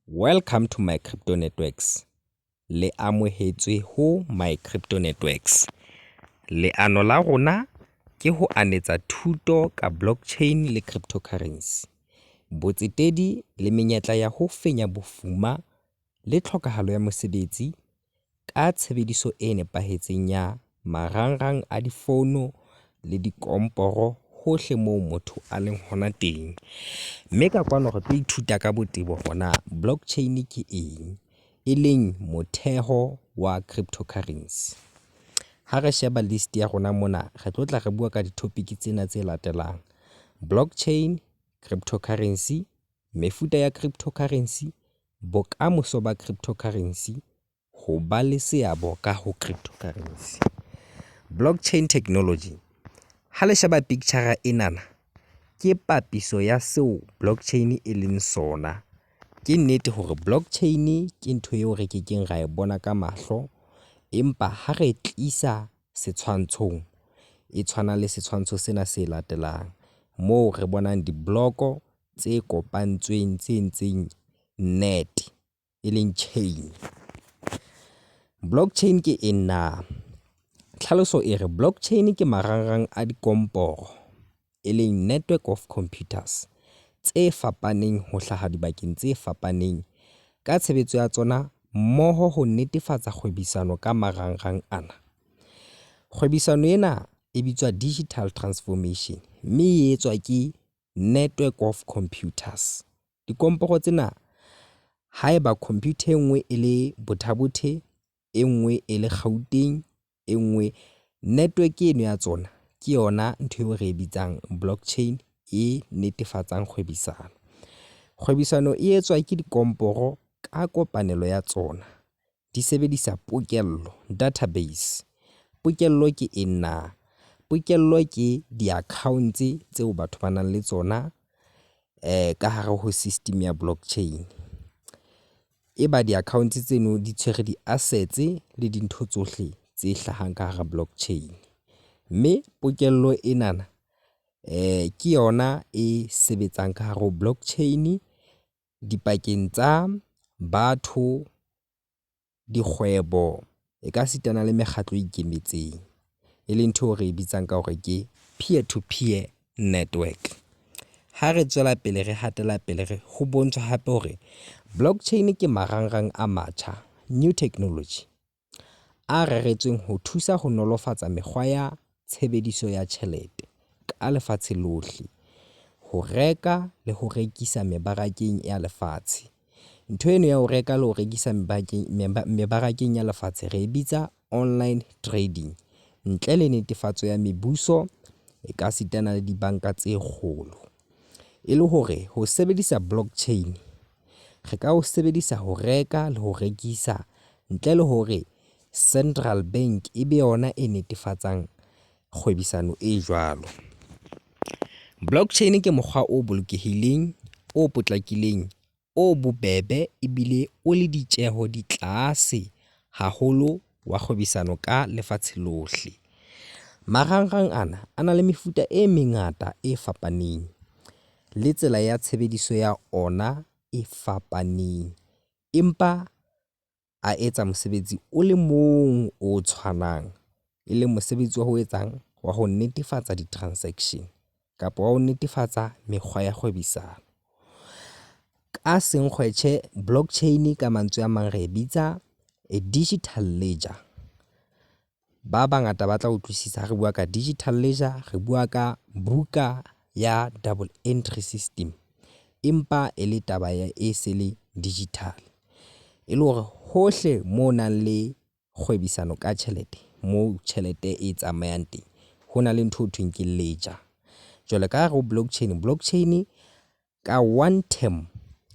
Welcome to my crypto networks. Le amohetswe ho my crypto networks. Leano la rona ke ho anetsa thuto ka blockchain le cryptocurrency. Botsetedi le menyetla ya ho fenya bofuma le tlhokahalo ya mosebetsi ka tshebediso e nepahetseng ya marangrang a difono le dikomporo hohle moo motho a leng hona teng. Mme ka kwano re tlo ithuta ka botebo hona blockchain ke eng, e leng motheho wa cryptocurrency. Ha re sheba list ya rona mona, re tlo tla re bua ka di-topic tsena tse latelang: blockchain, cryptocurrency, mefuta ya cryptocurrency, bokamoso ba cryptocurrency, ho ba le seabo ka ho cryptocurrency. Blockchain technology. Ha le sheba picture enana, ke papiso ya seo blockchain e leng sona. Ke nnete hore blockchain ke ntho eo re kekeng ra e bona ka mahlo, empa ha re tlisa setshwantshong, e tshwana le setshwantsho sena se latelang, moo re bonang dibloko tse kopantsweng tse entseng net, e leng chain. Blockchain ke ena. Tlhaloso e re blockchain ke marangrang a dikomporo, e leng network of computers, tse fapaneng ho hlaha dibakeng tse fapaneng ka tshebetso ya tsona mmoho ho netefatsa kgwebisano ka marangrang ana. Kgwebisano ena e bitswa digital transformation, mme e etswa ke network of computers. Dikomporo tsena, haeba computer e nngwe e le bothabothe, e nngwe e le Gauteng, e nngwe network eno ya tsona ke yona ntho eo re e bitsang blockchain, e netefatsang kgwebisano. Kgwebisano e etswa ke dikomporo ka kopanelo ya tsona. Di sebedisa pokello, database. Pokello ke ena. Pokello ke di-accounts tseo batho ba nang le tsona ka hare ho system ya blockchain. Eba di-accounts tseno di tshwere di-assets le dintho tsohle tse hlahang ka hara blockchain. Mme pokello enana ke yona e sebetsang ka hare ho blockchain dipakeng tsa batho, dikgwebo, e ka sitana le mekgatlo e ikemetseng, e leng ntho re e bitsang ka hore ke peer to peer network. Ha re tswela pele re hatela pele, re ho bontshwa hape hore blockchain ke marangrang a matjha, new technology, a reretsweng ho thusa ho nolofatsa mekgwa ya tshebediso ya tjhelete ka lefatshe lohle, ho reka le ho rekisa mebarakeng ya lefatshe. Ntho eno ya ho reka le ho rekisa mebarakeng ya lefatshe re e bitsa online trading, ntle le netefatso ya mebuso, e ka sitana le dibanka tse kgolo. E le hore ho sebedisa blockchain, re ka ho sebedisa ho reka le ho rekisa ntle le hore central bank e be yona e netefatsang kgwebisano e jwalo. Blockchain ke mokgwa o bolokehileng, o potlakileng, o bobebe ebile o le ditjeho di tlase haholo wa kgwebisano ka lefatshe lohle. Marangrang ana a na le mefuta e mengata e fapaneng, le tsela ya tshebediso ya ona e fapaneng, empa a etsa mosebetsi o le mong o tshwanang, e leng mosebetsi wa ho etsang, wa ho netefatsa di-transaction kapa wa ho netefatsa mekgwa ya kgwebisano. Ka senkgwetjhe, blockchain ka mantswe a mang re e bitsa a digital ledger. Ba bangata ba tla utlwisisa ha re bua ka digital ledger, re bua ka buka ya double entry system, empa e le taba ya e se le digital, e le hore hohle moo nang le kgwebisano ka tjhelete, moo tjhelete e tsamayang teng, ho na le ntho thweng ke ledger. Jwale ka hare ho blockchain ka one term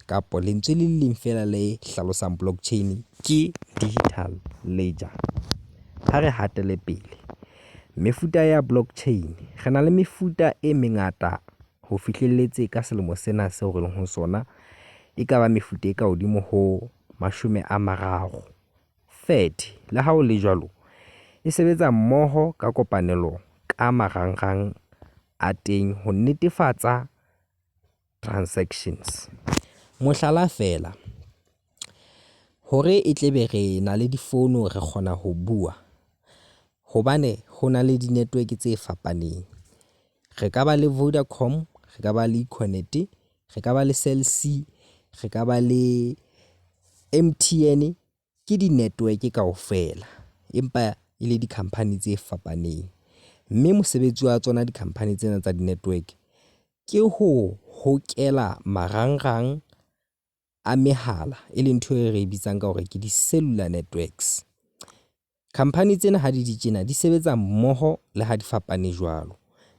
kapo lentswe le leng fela le hlalosang blockchain ke digital ledger. Ha re hatele pele, mefuta ya blockchain, re na le mefuta e mengata ho fihlelletse ka selemo sena seo re leng ho sona, e ka ba mefuta e ka hodimo ho 30. 30, le ha o le jwalo, e sebetsa mmoho ka kopanelo ka marangrang a teng ho netefatsa transactions. Mohlala fela, hore e tlebe re na le difono re kgona ho bua hobane ho na le di-network tse fapaneng. Re ka ba le Vodacom, re ka ba le Econet, re ka ba le Cell C, re ka ba le MTN, ke di-network kaofela empa e le di-company tse fapaneng. Mme mosebetsi wa tsona di-company tsena tsa di-network ke ho hokela marangrang a mehala, e leng ntho e re bitsang ka hore ke di-cellular networks. Company tsena ha di tjena di sebetsa mmoho le ha di fapane jwalo.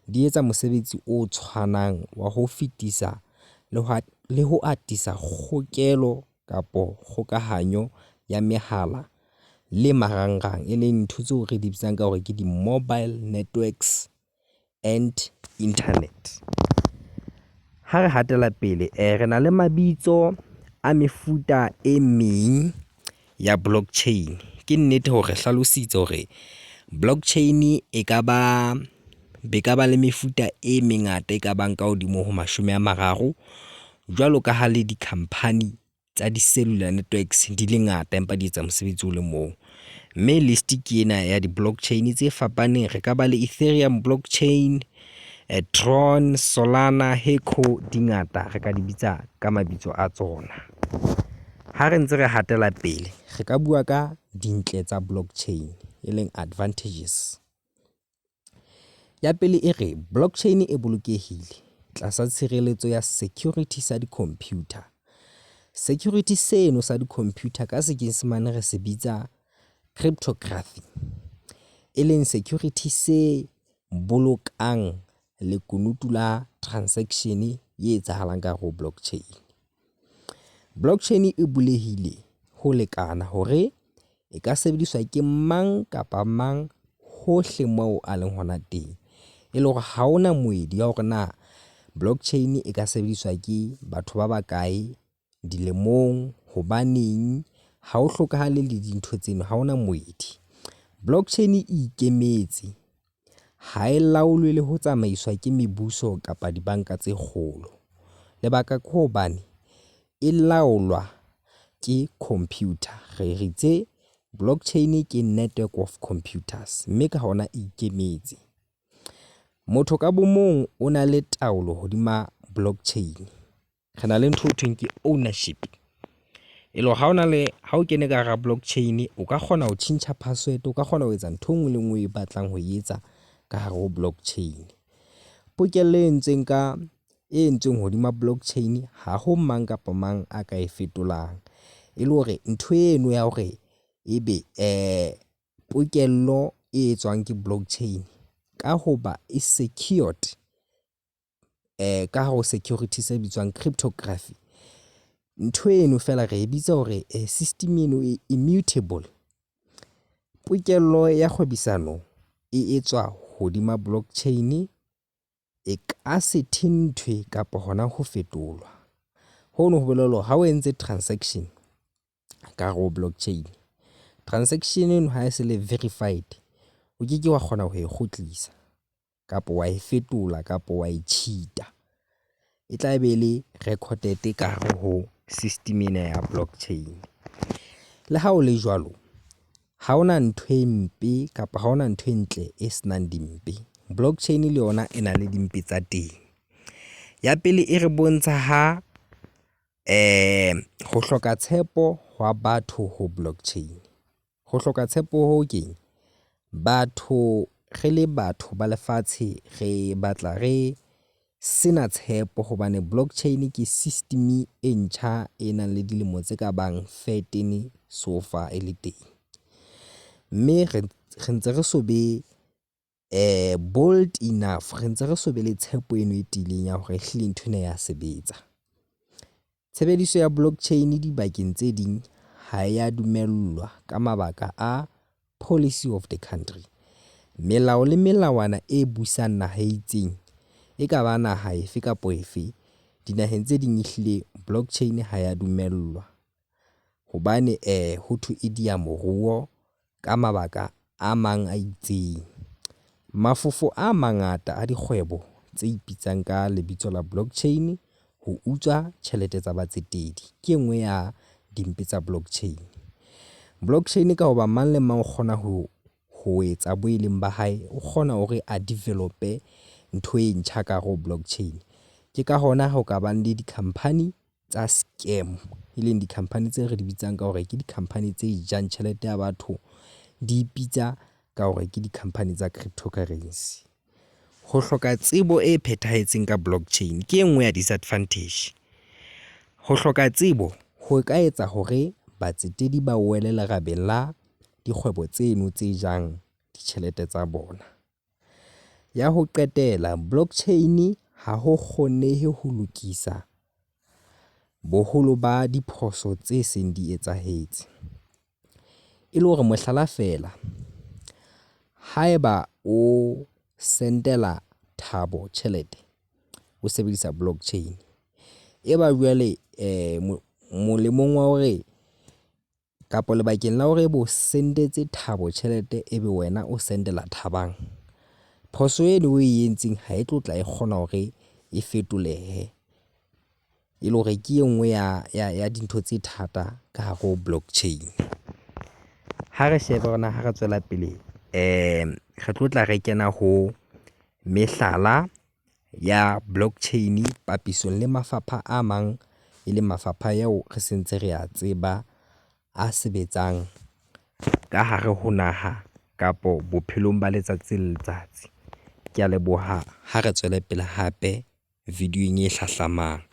Di etsa mosebetsi o tshwanang wa ho fetisa le ho atisa kgokelo kapo kgokahanyo ya mehala le marangrang, e leng ntho tseo re di bitsang ka hore ke di-mobile networks and internet. Ha re hatela pele, re na le mabitso a mefuta e meng ya blockchain. Ke nnete hore hlalositse hore blockchain e ka ba le mefuta e mengata e ka bang ka hodimo ho 30, jwalo ka ha le di-company tsa di-cellular networks di le ngata empa di etsa mosebetsi o le mong. Mme list ke ena ya di-blockchain tse fapaneng. Re ka ba le Ethereum blockchain, Tron, Solana, Heco, di ngata re ka di bitsa ka mabitso a tsona. Ha re ntse re hatela pele, re ka bua ka dintle tsa blockchain, e leng advantages. Ya pele e re blockchain e bolokehile tlasa tshireletso ya security sa di-computer. Security seno sa di-computer ka Senyesemane re se bitsa cryptography, e leng security se bolokang lekunutu la transaction e etsahalang ka ho blockchain. Blockchain e bulehile ho lekana hore e ka sebediswa ke mang kapa mang hohle moo a leng hona teng. E le hore ha ona moedi ya hore na blockchain e ka sebediswa ke batho ba bakae dilemong, hobaneng, ha ho hlokahale le dintho tseno, ha ona moedi. Blockchain e ikemetse, ha e laolwe le ho tsamaiswa ke mebuso kapa dibanka tse kgolo. Lebaka ke hobane e laolwa ke computer. Re ritse blockchain ke network of computers, mme ka hona e ikemetse. Motho ka bomong o na le taolo hodima blockchain. Re na le ntho e thweng ke ownership. E lo ha o kene ka hara blockchain, o ka kgona ho tjhentjha password, o ka kgona ho etsa ntho enngwe le enngwe e batlang ho etsa ka hare ho blockchain. Pokelo e entsweng hodima blockchain ha ho mang kapa mang a ka e fetolang. E le hore ntho eno ya hore ebe pokello e etswang ke blockchain ka hoba e secured ka ho security se bitswang cryptography. Ntho eno fela re e bitsa hore system eno e immutable. Pokello ya kgwebisano e etswa hodima blockchain, e ka se thintwe kapa hona ho fetolwa. Hono ho bolela ha o entse transaction ka hare ho blockchain, transaction eno ha e se le verified, o ke ke wa kgona ho e kgutlisa kapa wa e fetola kapa wa e cheat-a. E tla be le recorded ka hare ho system ena ya blockchain. Le ha o le jwalo, ha ona ntho e mpe kapa ha ona ntho e ntle e senang dimpe. Blockchain le yona e na le dimpe tsa teng. Ya pele e re bontsha ha ho hloka tshepo hwa batho ho blockchain. Ho hloka tshepo ho keng? Batho re le batho ba lefatshe re batla re sena tshepo hobane blockchain ke system e ntjha e nang le dilemo tse ka bang 13 so far e le teng. Mme re ntse re so be bold enough, re ntse re so be le tshepo eno e tiileng ya hore ehlile ntho ena ya sebetsa. Tshebediso ya blockchain dibakeng tse ding ha ya dumellwa ka mabaka a policy of the country. Melao le melawana e busang naha e itseng, e ka ba naha efe kapa efe, dinaheng tse ding ehlile blockchain ha ya dumellwa hobane ho thwe e dia moruo ka mabaka a mang a itseng. Mafofo a mangata a dikgwebo tse ipitsang ka lebitso la blockchain ho utswa tjhelete tsa batsetedi ke enngwe ya dimpe tsa blockchain. Blockchain ka hoba mang le mang o kgona ho etsa bo eleng ba hae, o kgona hore a develop-e ntho e ntjha ka ho blockchain. Ke ka hona ho ka bang le di-company tsa scam, e leng di-company tse re di bitsang ka hore ke di-company tse jang tjhelete ya batho, di ipitsa ka hore ke di-company tsa cryptocurrency. Ho hloka tsebo e phethahetseng ka blockchain ke e nngwe ya disadvantage. Ho hloka tsebo ho ka etsa hore batsetedi ba wele lerabeng la dikgwebo tseno tse jang ditjhelete tsa bona. Ya ho qetela, blockchain ha ho kgonehe ho lokisa boholo ba diphoso tse seng di etsahetse. E le hore mohlala fela, haeba o sendela Thabo tjhelete o sebedisa blockchain, e ba jwale molemong wa hore kapo lebakeng la hore bo sendetse Thabo tjhelete ebe wena o sendela Thabang, phoso eno o e entseng ha e tlo tla e kgona hore e fetolehe, e le hore ke e nngwe ya dintho tse thata ka hare ho blockchain. Ha re shebe hona, ha re tswela pele re tlo tla re kena ho mehlala ya blockchain papisong le mafapha a mang, e leng mafapha yao re sentse re a tseba a sebetsang ka hare ho naha kapo bophelong ba letsatsi le letsatsi. Ke a leboha, ha re tswele pele hape videong e hlahlamang.